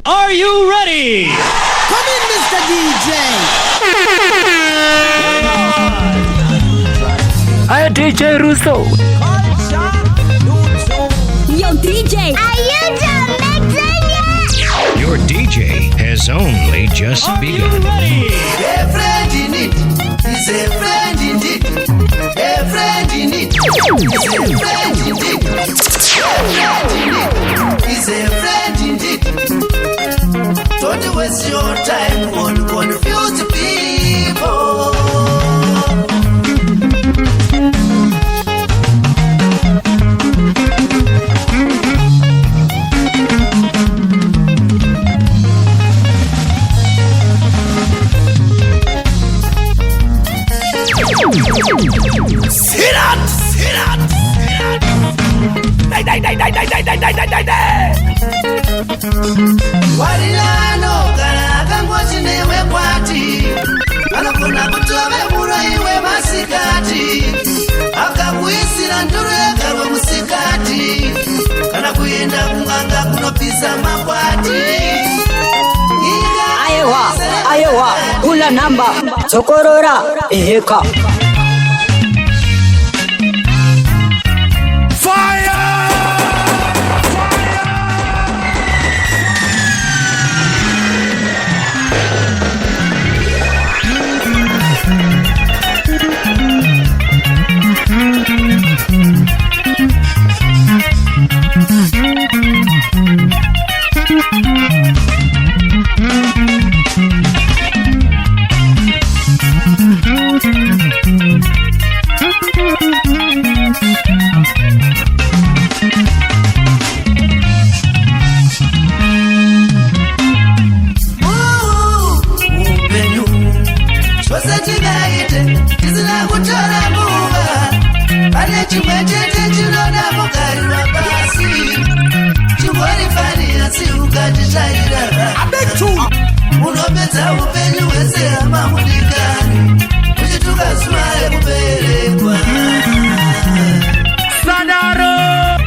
Are you ready? Come in, Mr. DJ. Hi, DJ Russo. Yo, DJ. Are you done mixing yet? Your DJ has only just begun. Are you ready? A friend in it is a friend indeed. A friend in it is a friend indeed. A friend in it is a friend indeed. Don't waste your time on confused people. Sit up! Sit up! Warilano kana kangwachi newe kwati anofuna kutove muro iwe masikati akakuisira nduru yakarwe musikati kana kuenda kunganga kunopisa makwati. Ayewa, kula namba, chokorora, eheka. Unopedza upenyu hwese hamamunikani uchituka zuva rekuberekwa Nharo.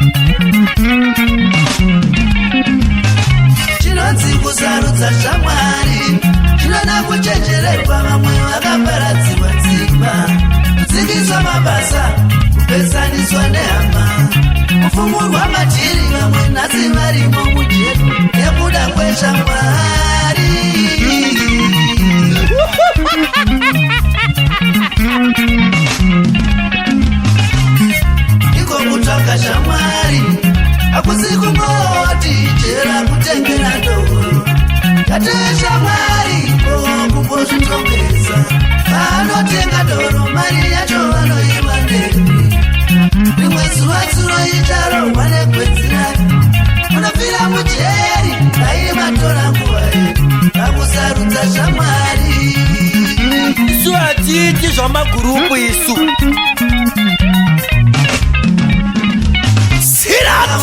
Chinonzi kusarudza shamwari chinoda kuchenjererwa vamwe vakaparadziwa dzimba kudzikiswa mabasa kupesaniswa nehama kufumurwa matiri vamwe nhasi varimo mujedu nekuda kweshamwari. Iko kutsvaka shamwari hakusi kungoti chera kutengera ndoro yateye shamwari kumbozvitongesa vanotenga ndoro mari yacho vanoiva ndeni rimwe zuva tsunoita rohwa negwedzi rayo unofira mujeri vaivatora nguva yedu vakusarudza shamwari. Isu hatiiti zvamagurupu isu.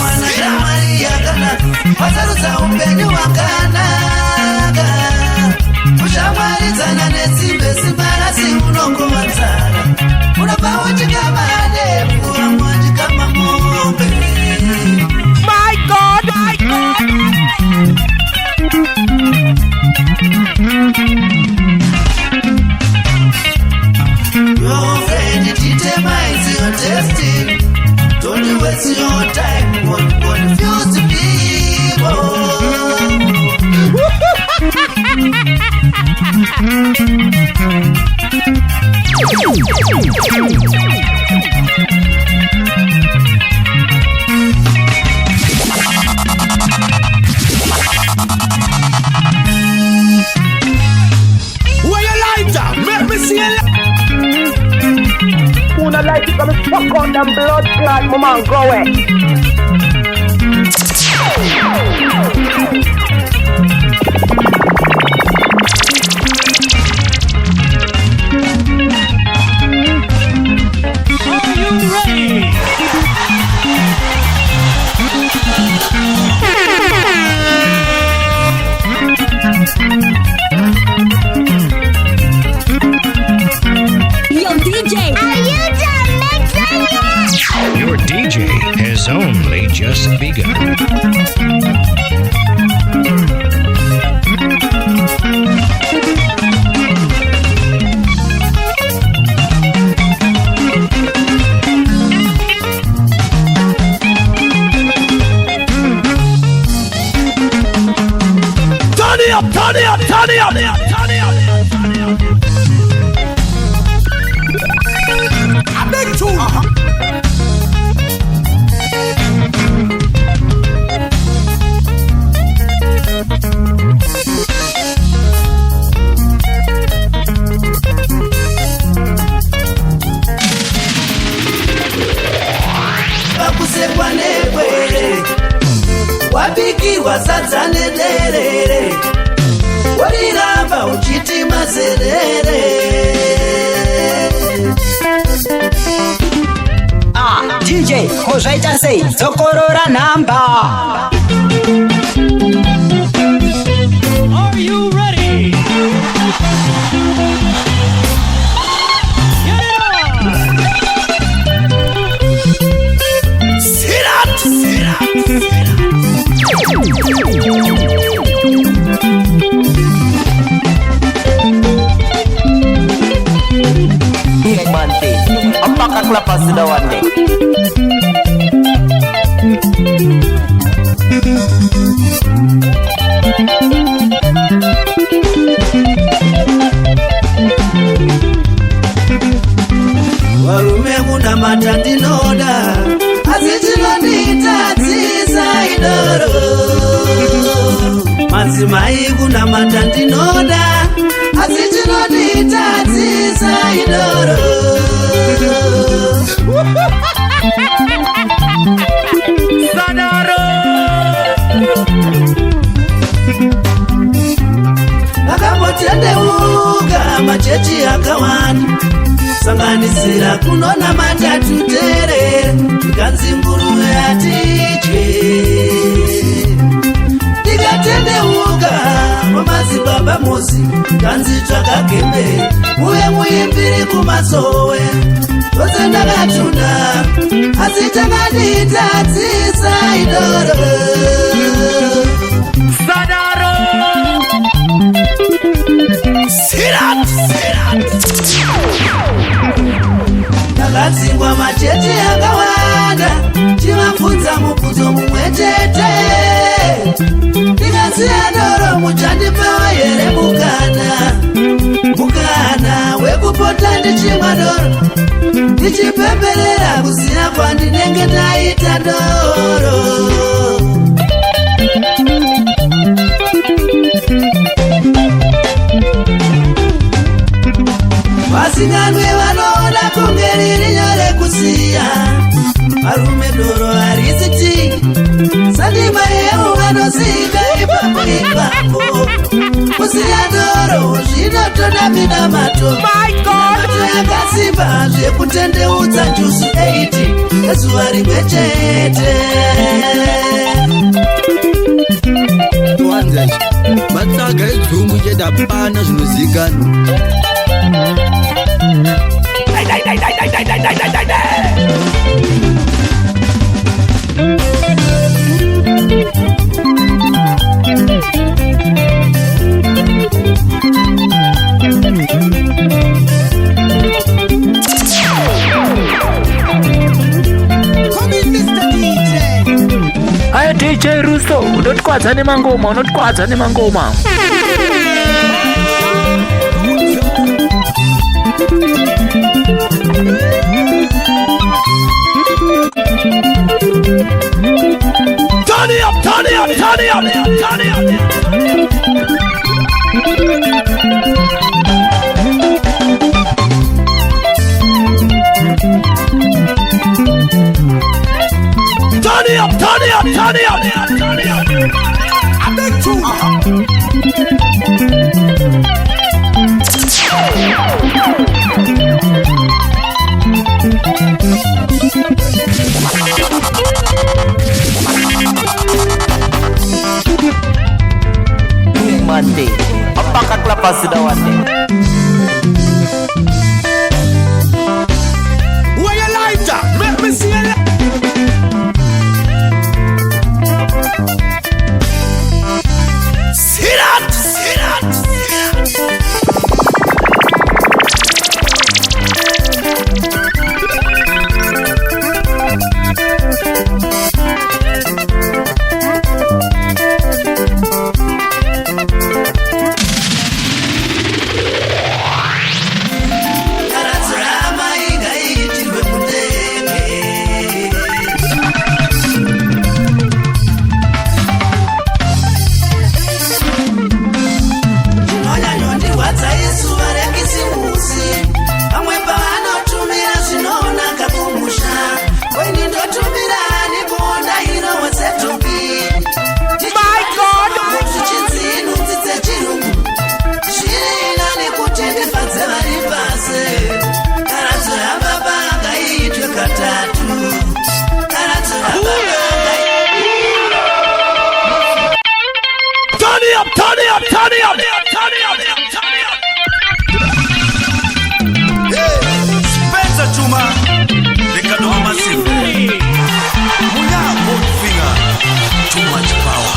Mwana shamwari yakanaka wasarudza upenyu hwakanaka kushamwaridzana netsimbe simba rasi unongova nzara unobva uchikamane mvura mwanjikama mombe. My God, my God. Your friend Titema is your testing. Don't waste your time on confused people. Where you lighter? Make me see a Una light is gonna suck on them blood clot, mama, go away. Are you ready? Yo, DJ. Are you done mixing yet? Your DJ has only it up, turn it up, turn it up, turn it up, turn it up. I beg to. Pakusekwa nekwere wabikirwa sadza nederere wariramba uchiti mazerere. DJ kozvaita sei dzokorora nhamba. Are you ready? Get it on! Sit up, sit up, sit up. Mante, apakah kelapas sedawan deh. Varume kuna matandinoda asi chinonditadzisa idoro. Madzimai kuna matandinoda asi chinonditadzisa idoro. Nharo. Akambotendeuka machechi akawanda sanganisira kunona matatu terere ikanzi nguruve atidye. Ndikatendeuka kwamadzibaba muzi kanzi tsvakagembe uye muimbiri kumasowe zvose ndakatunda asi takanditadzisa idoro. Nharo. Sit up, sit up. Takadzingwa machechi akawanda chivabvunza mubvunzo mumwe chete. Ndikaziya doro muchandipawo here mukana wekupota ndichimwa doro ndichipemberera kuziya kwandinenge ndaita doro. Vasinganwe vanoona kunge riri nyore kusiya varume doro harisiti sandima yeu vanosika ipapo ipapo. Kusiya doro zvinotoda minamato yakasimba zvekutendeudza njusu 8 ezuva rimwe chete. Wanza matsaga edzungu chedapana zvinozikana. Hi DJ Russo, unotwadza nemangoma, unotwadza nemangoma. Turn it up, turn it up, turn it up, turn it up. Turn it up, turn it up, turn it up, turn it up. I beg to. Mante, apakah kelapas sedawan deh. Where you lighter? Let me see it. Sit up, sit up, sit up. Spencer Chuma, the Kadoma Massive. Munya both finger, too much power.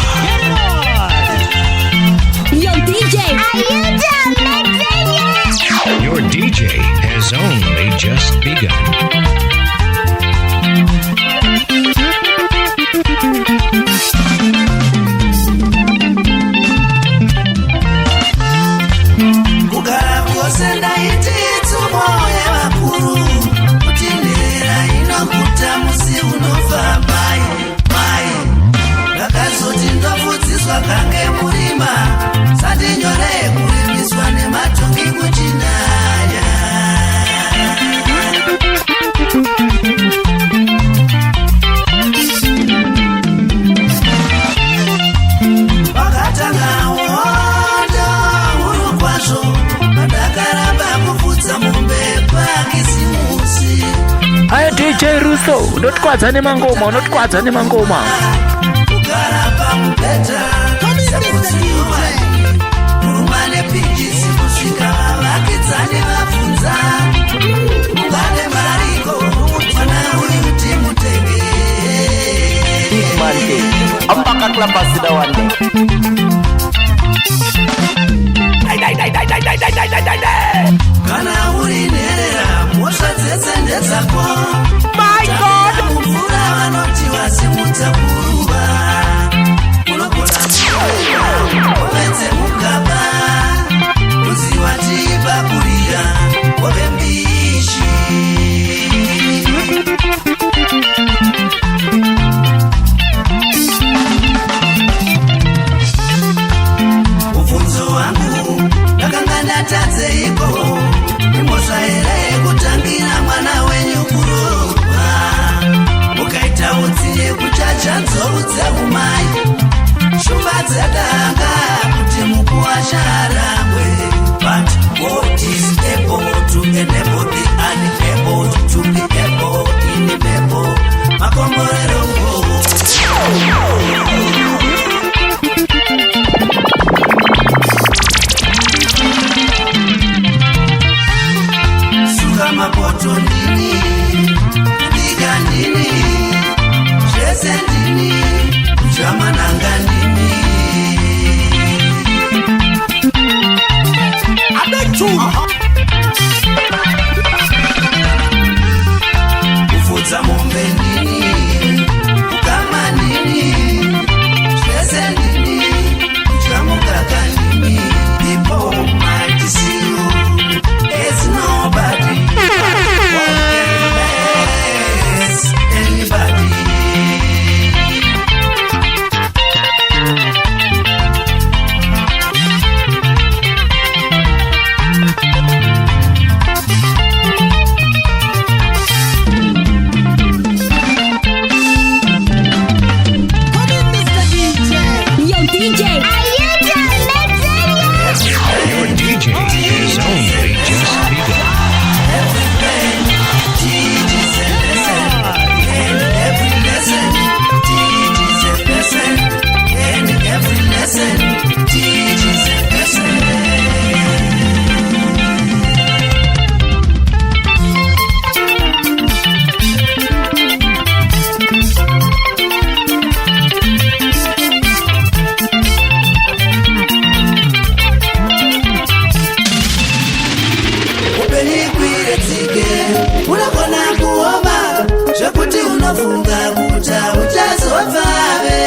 Yo, DJ, are you done mixing yet? Your DJ has only just begun. Kugara kwose ndaiti tsumoye vakuru kuti ndera inokuta musi unofa mai ndakazoti ndofudziswa kange murima sandinyore kurimiswa nematongi kuchinaya vakatanga wondo huru kwazvo vandakaramba kufudza mombe pakisimusi Aya DJ Russo, unotwadza nemangoma, unotwadza nemangoma. kugara pamubhedha sekuziwai kuruma nepinjisi kusvika vavakidzani vabvunza mungane mariko mwana uyu timutenge Mante, apakah kelapa sudah wande? kana uri nherera mhosva dzese ndedzako mumvura vanoti wasimudza kuruva unogona ovedze mugaba kuziva tiipakurira ove mbishi mubvunzo wangu ndakanga ndatadzeiko imhosva here kutangira mwana wenyu kurohwa mukaita utsi yekuchacha nzou dzeumai shumba dzedanga kuti mukuwasharangwe but God is able to enable the unable to be able inimable makomborero suka mapoto ndini kubika ndini zvese ndini kuchamananga ndini kufudza mombe ndini kukama ndini zvese ndini kuchamukaka ndini people might see you as nobody who can bless anybody. Yo, DJ, are you done mixing yet? Your DJ has only just begun. Every pain teaches a lesson, and every lesson teaches a lesson, and every lesson teaches a lesson. Upenikwire tsike unogona kuoma zvekuti unofunga kuta uchazobvabe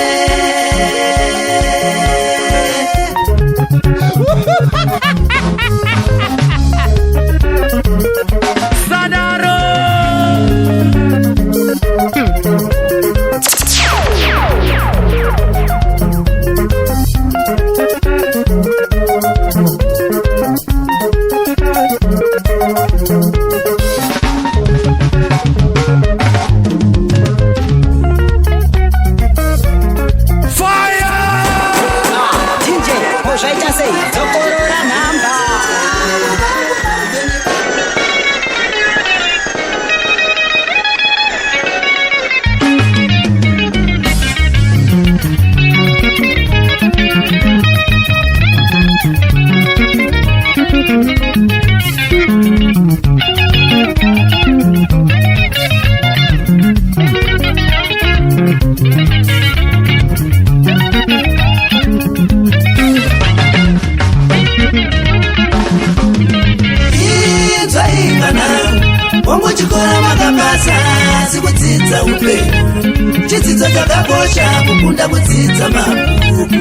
kukunda kudzidza mabhuku.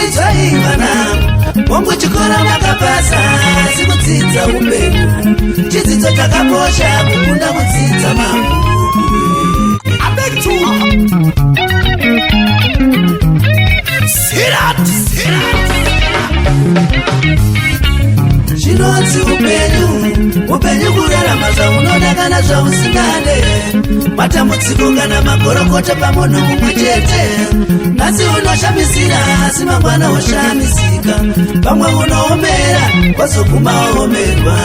Idzai vana wangu chikora makapasa, asi kudzidza upenyu chidzidzo chakakosha, kukunda kudzidza mabhuku. Zvinonzi upenyu kurarama zvaunoda kana zvausingade, matambudziko kana magorokota pamunhu mumwe chete. Nhasi unoshamisira asi mangwana woshamisika, pamwe unoomera wazoguma waomerwa.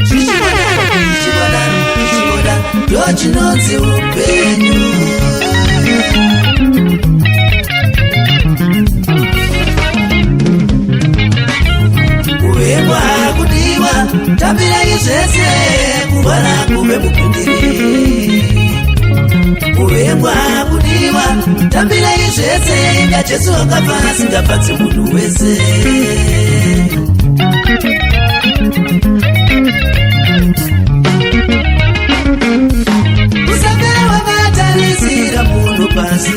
Zvichivoda ndo chinonzi upenyu. Kuhembwa kudiwa tambirai zvese, kurwara kuve mupindiri. Kuhembwa kudiwa tambirai zvese, inga Jesu akafa asingapatsi munhu wese. Usapera wakatarisira munhu pasi,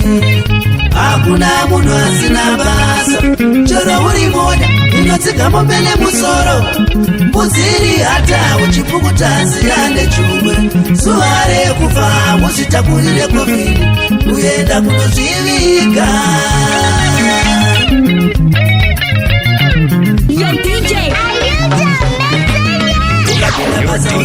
hakuna munhu asina basa. Choro uri moda inotsiga mombele musoro, mbuziri hata uchipukuta ziyande chumwe. Zuva rekufa muzvitakurire COVID, kuenda kunozvivika. Yo DJ,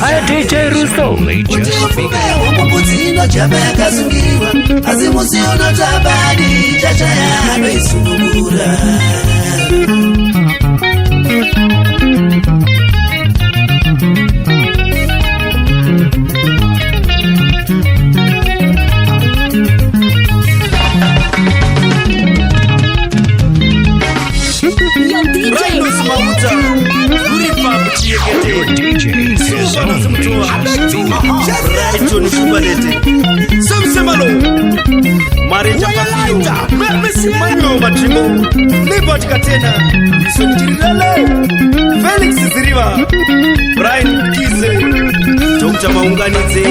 Hi DJ Russo. Kuti ufume umubudzi inojamba yakasungirwa, asi musi unotabadi chachaya anoisunungura. Your DJ is only just begun. Samsemalo Marita Pafiyo Manyo Matrimo Libot Katena Sonjirilele Felix Ziriva Brian Kize Dr. Maunganize.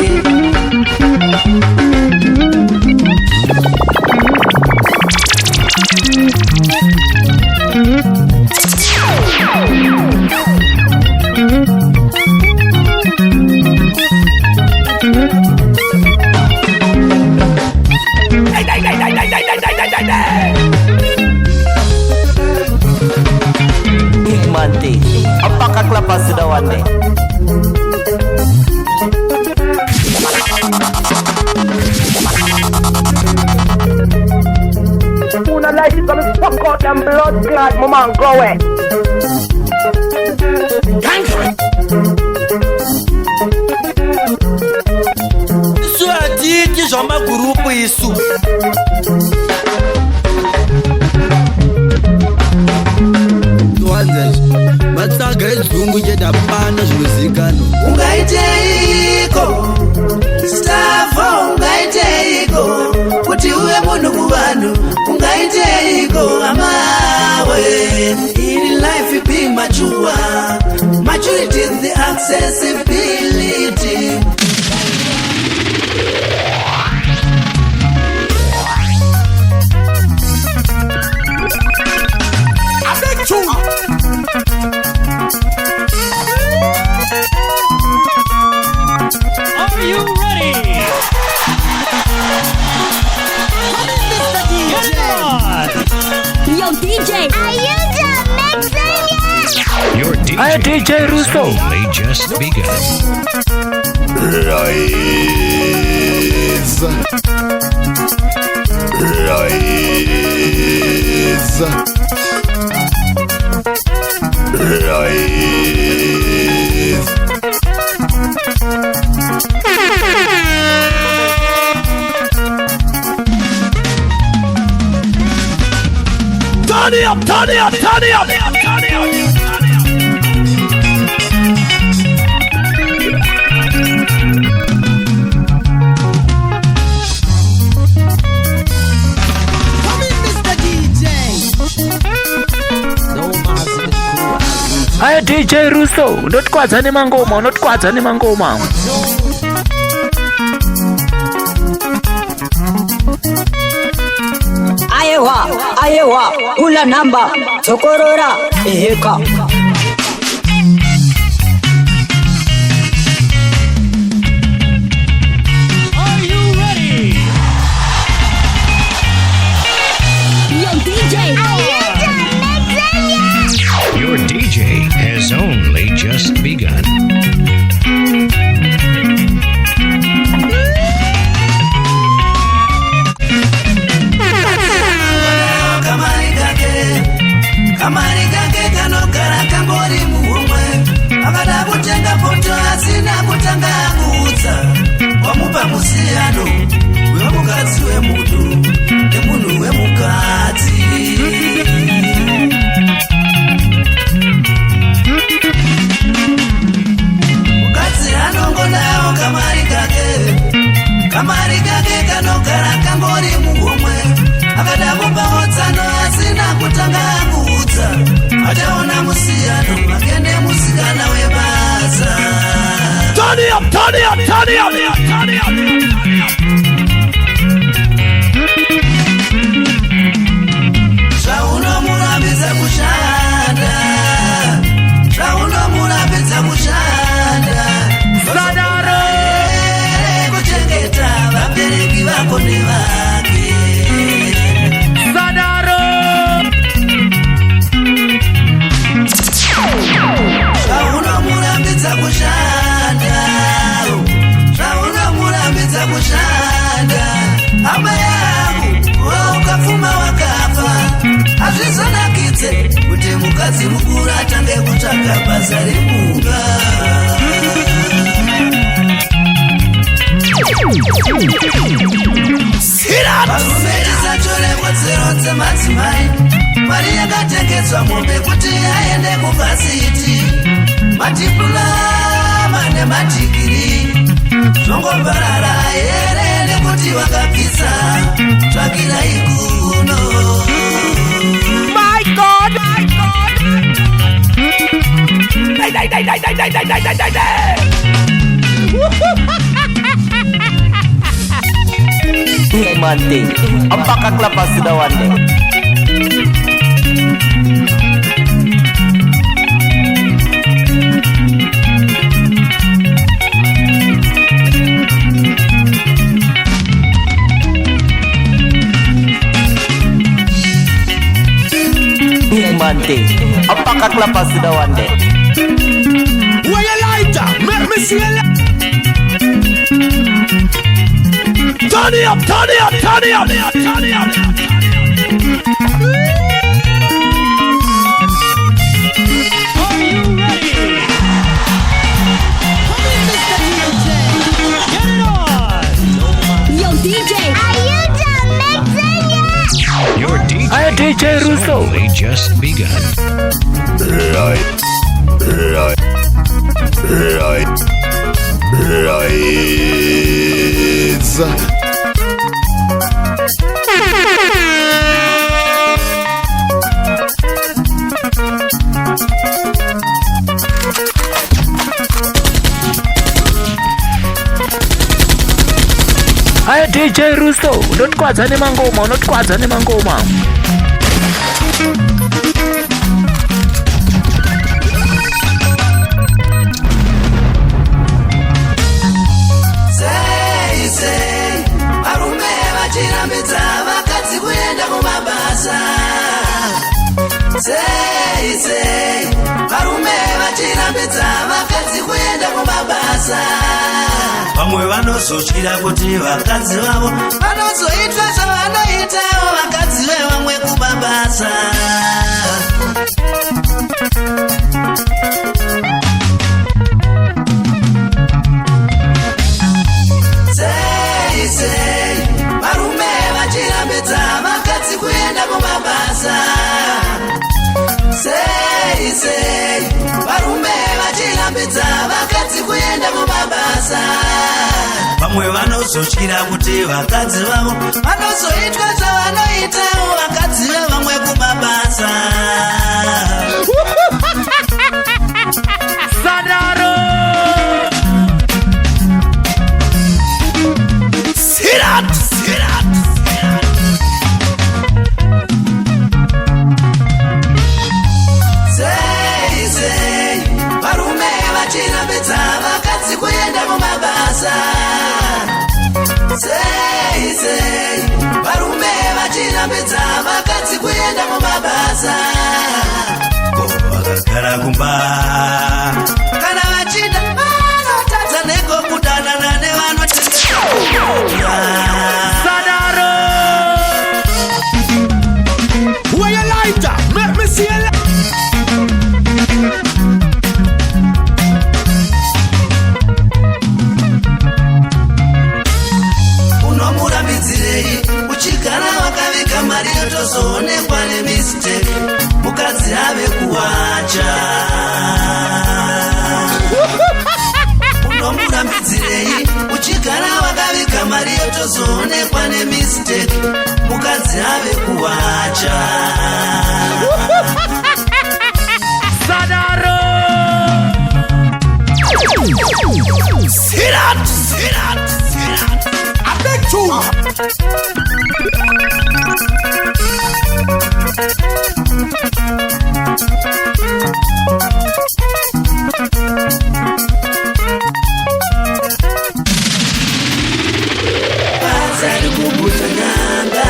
Mante, apakah kelapa sudah wane? Una like it, gonna suck out them blood clot, mama, go away. Suaditi joma grupo isso. Matsaga ezungu jedapana zvinozikano. Ungaiteiko stafo, ungaiteiko kuti uve munhu kuvanhu, ungaiteiko amawe. In life be mature, maturity is the accessibility. Are you ready? Yo DJ, are you done mixing yet? Your Hi DJ Russo. only just begun. Turn it up, turn it up, turn it up, turn it up. Deejay Russo, unotwadza nemangoma, unotwadza nemangoma. Ayewa, ula namba, tokorora, eheka. Are you ready? Yo, DJ. Your DJ has only just begun. Kamari kake kanogara kangori muhomwe akada kutenga poto asina kutanga kuudza wamupa musiyano wemukadzi wemunhu nemunhu wemukadzi mukadzi anongonawo kamari kake kanogara kangori muhomwe akada kupawo tsano asina kutanga kuudza ataona musiyano makende musikana webasa. Turn it up. Zvaunomurambidza kushanda Sadaro kuchengeta vabereki vako nevake. Zvaunomurambidza kushanda hama yangu ukapfuma wakafa hazvizonakidze kuti mukadzi mukuru atange kutsvaga basa remunga. Varume tisatore kodzero dzemadzimai, mari yakatengedzwa mombe kuti aende kuvhasiti, madhiploma nemadhigiri zvongombarara here nekuti vakabvisa tsvakirai kuno. My God. Mante, apakah kelapas sudah wande? Mante, apakah kelapas sudah wande? Where you lighter? Make me see you. Turn it up. Are you ready? Come in, Mr. DJ. Get it on. Yo, DJ. Are you done mixing yet? Your DJ Deejay has Russo. only just begun. Deejay Russo, unotwadza nemangoma. Sei, varume vachirambidza vakadzi kuenda kumabasa. Sei, varume vachirambidza vakadzi kuenda kumabasa. Vamwe vanozotyira kuti vakadzi vavo vanozoita zvavanoitawo vakadzi vevamwe kumabasa. Sei, varume vachirambidza vakadzi kuenda kumabasa. Sei, varume vachirambidza vakadzi kuenda kumabasa. Vamwe vanozotyira kuti vakadzi vavo vanozoitwa zvavanoitawo vakadzi vevamwe kumabasa. kunamidza vakadzi kuenda mumabasa vakagara kumba kana vachida vanotadza nekokudanana nevanotengesa Sadaro. Where you lighter? Make me see you. unomuramidzirei uchigara wakavika mari yotozoonekwa nemistake mukadzi ave kuwacha unomuramidzirei uchigara wakavika mari yotozoonekwa nemistake mukadzi ave kuwacha Sadaro. Sirat. I beg you. Bazari kubuta nyanga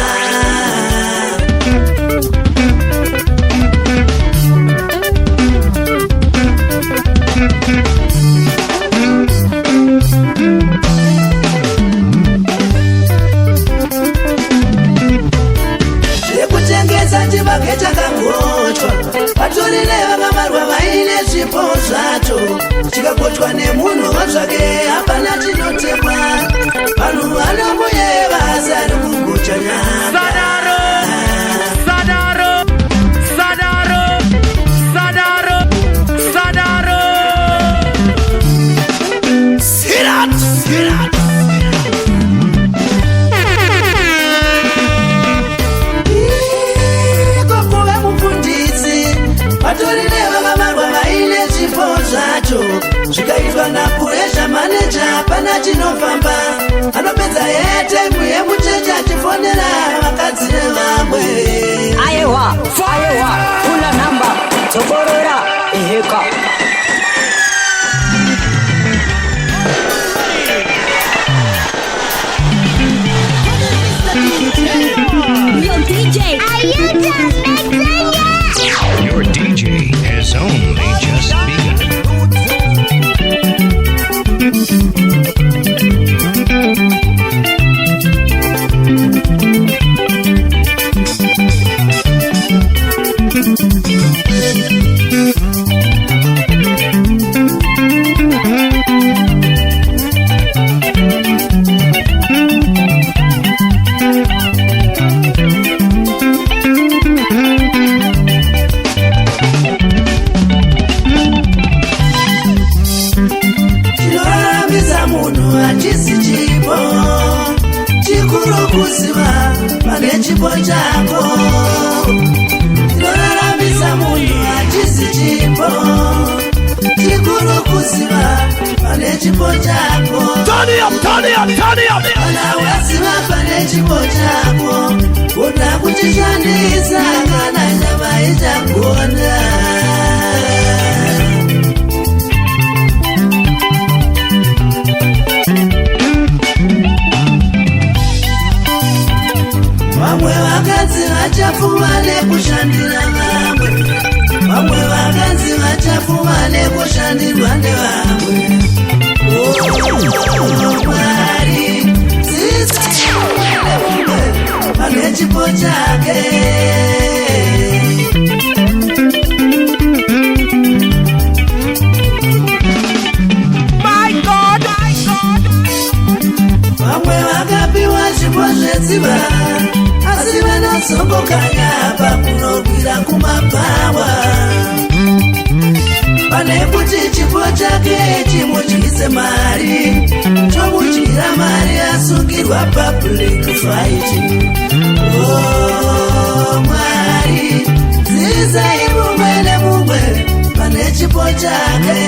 Lekutengesa chibage chakagochwa vatorine vakavarwa vaine zvipo zvacho chikagochwa nemunhu wazvake hapana chinotemwa vanhu vanomboye vasari kugocha nyanga Sadaro. Sirat. Kokuva mufundisi vatorine vakavarwa vaine zvipo zvacho zvikaitwa napuresha maneja hapana chinofamba anopedza yetaimu yemucheche achifonera vakadzi nevamwe Aiwa, kula namba, tokorora, eheka. Yo, DJ, are you just mixing it? Your DJ has only just begun. chinoraramisa munhu hachisi chipo chikuru kuziva pane chipo chako chinoraramisa munhu hachisi chipo chikuru kuziva pane chipo chako Turn it up. kana waziva pane chipo chako uda kuchishandisa kana nyama ichagona vamwe vakadzi vachapfuva nekushandira vamwe vakadzi vachapfuva nekushandirwa nevamwe Mwari zisaiumwe pane chipo chake My God. vamwe vakapiwa zvipo zvedziva asi vanozombokanya pakunokwira kumabhawa pane kuti chipo chake chimutyise mari chomutyira mari asungirwa public fight Mwari zisai mumwe nemumwe pane chipo chake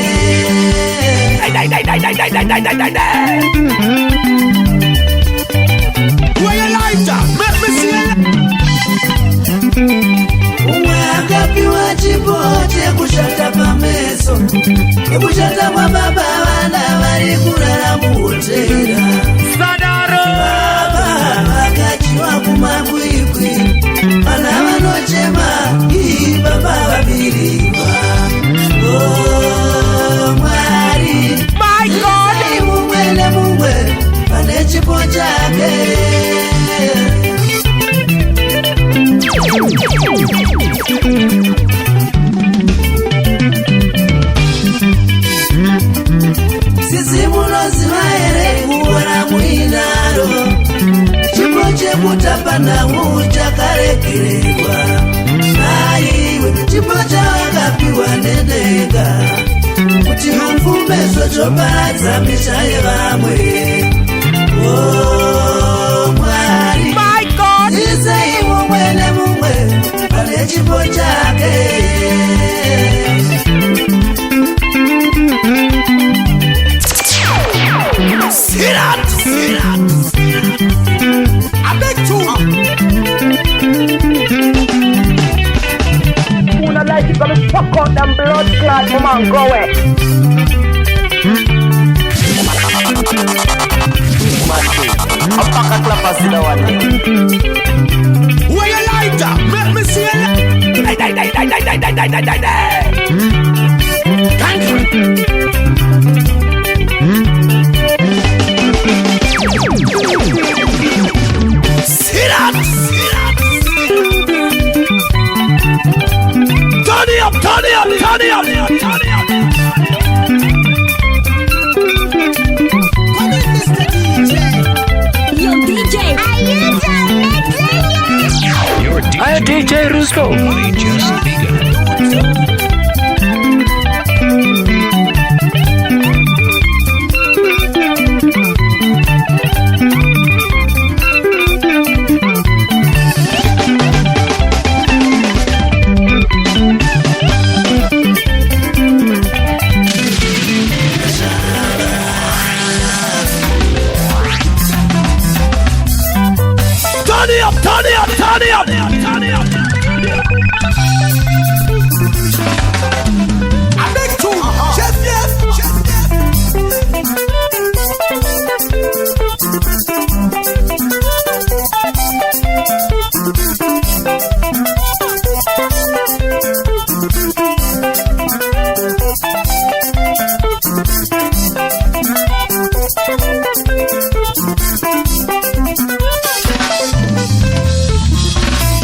Where you lighter? Make me see you. umwe akapiwa chipo chekushata pameso nekushata kwababa vana vari kurara muhotera Sadaro. baba vakachiwa kumakwikwi munoziva here kuona muinaro chipo chekutapanamu chakarekererwa naiwe chipo chawakapiwa nedega kuti mupfume zvochoparadza misha yevamwe. Mwari isei mumwe nemumwe pane chipo chake. Una like you gonna fuck out them blood clot, come on, go away. Where you lighter? Make me see it. Thank you. See that? Turn it up, turn it up, turn it up, turn it up. Come in, Mr. DJ. Yo, DJ, are you done mixing yet? Your I DJ Russo. only just begun. Turn it up, turn it up, turn it up, turn it up. I make two. Chef, yes, chef,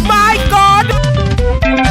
my God.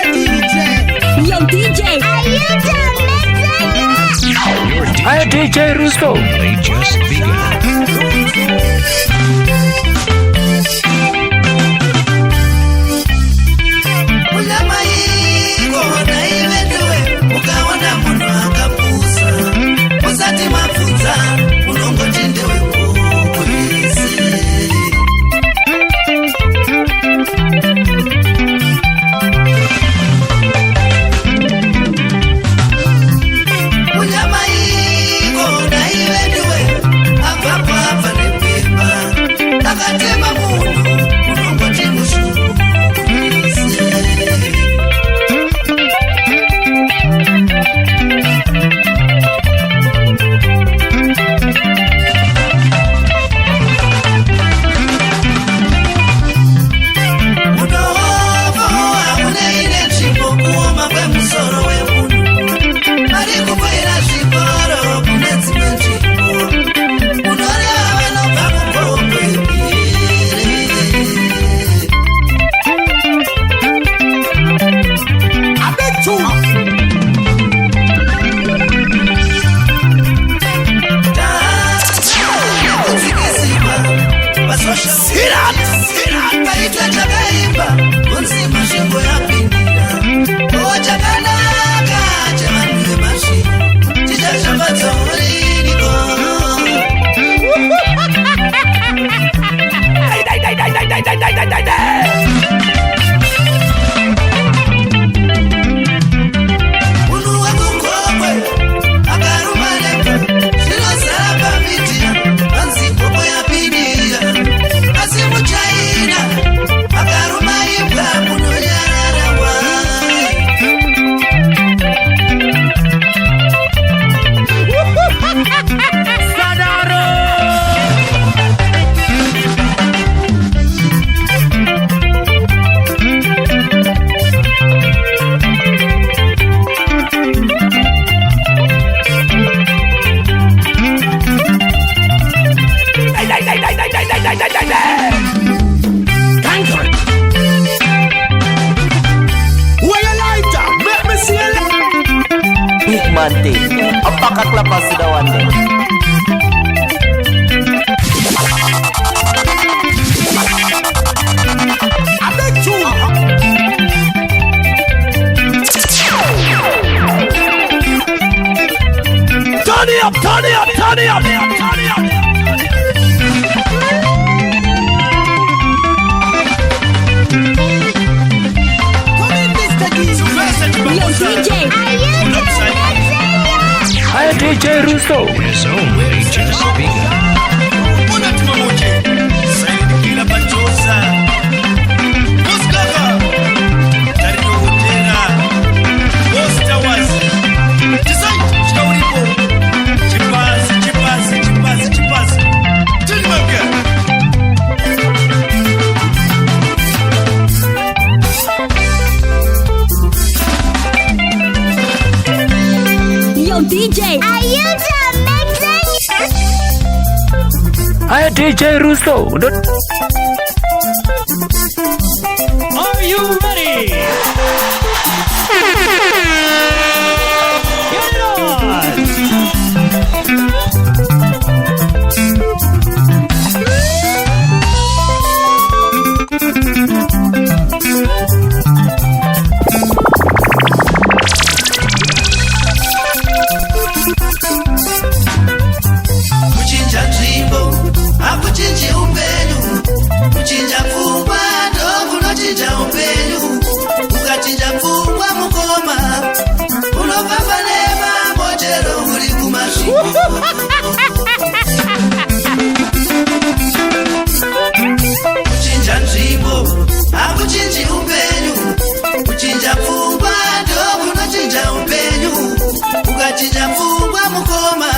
Yo, DJ, are you done mixing yet? Your I DJ Russo. only just begun. Munyamaiko naivendewe mukaona munhu akapusa musati mabvunza munongoti ndewekukwese. Munyamaiko naivendewe abvapo abva nepemba takatema munhu munongoti mushuru. Deejay Russo is only just begun. DJ, are you done mixing? I Deejay Russo. Are you ready? Get it on! Kuchinja nzvimbo hakuchinji upenyu, kuchinja pfungwa ndokunochinja upenyu. Ukachinja pfungwa mukoma unofamba nemambo chero uri kumasvingo. Kuchinja nzvimbo hakuchinji upenyu, kuchinja pfungwa ndokunochinja upenyu. Ukachinja pfungwa mukoma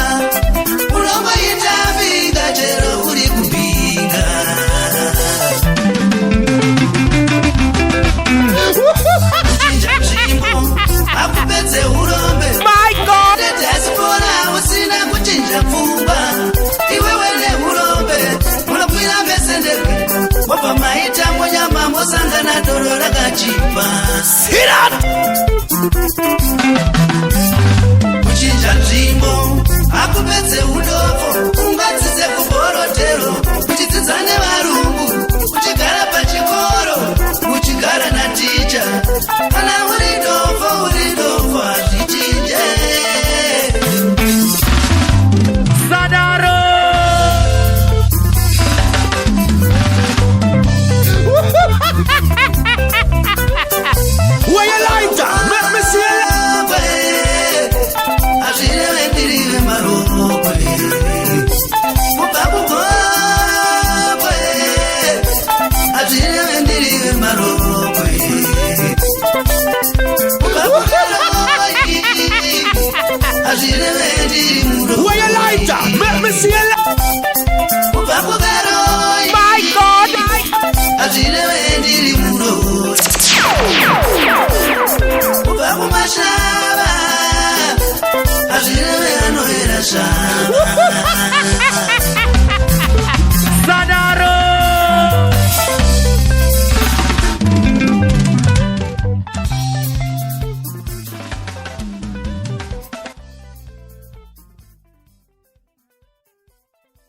unomboita vinga chero uri kupinga. Kuchinja nzvimbo hakupedze urombe. Diaspora usina kuchinja pfungwa. Iwewe neurombe munokwira mbesendere. Wabva maita munyama mosangana doro rakachipa. Kuchinja nzvimbo hakupedze udofo. Ungadzidze kuborotero uchidzidza nevarungu, uchigara pachikoro uchigara naticha. Kana uri dofo hazvichinje. Sadaro Where you like that? Let me see it. Hazvirewe ndirive marokwe kubva kugokwe. Hazvirewe ndirive marokwe kubva kukaroi. Hazvirewe ndiri murokwe. Where you like that? Let me see it. Kubva kukaroi. My God. Hazvirewe ndiri murokwe. Kubva kumashava hazvirewe anoera zvavo.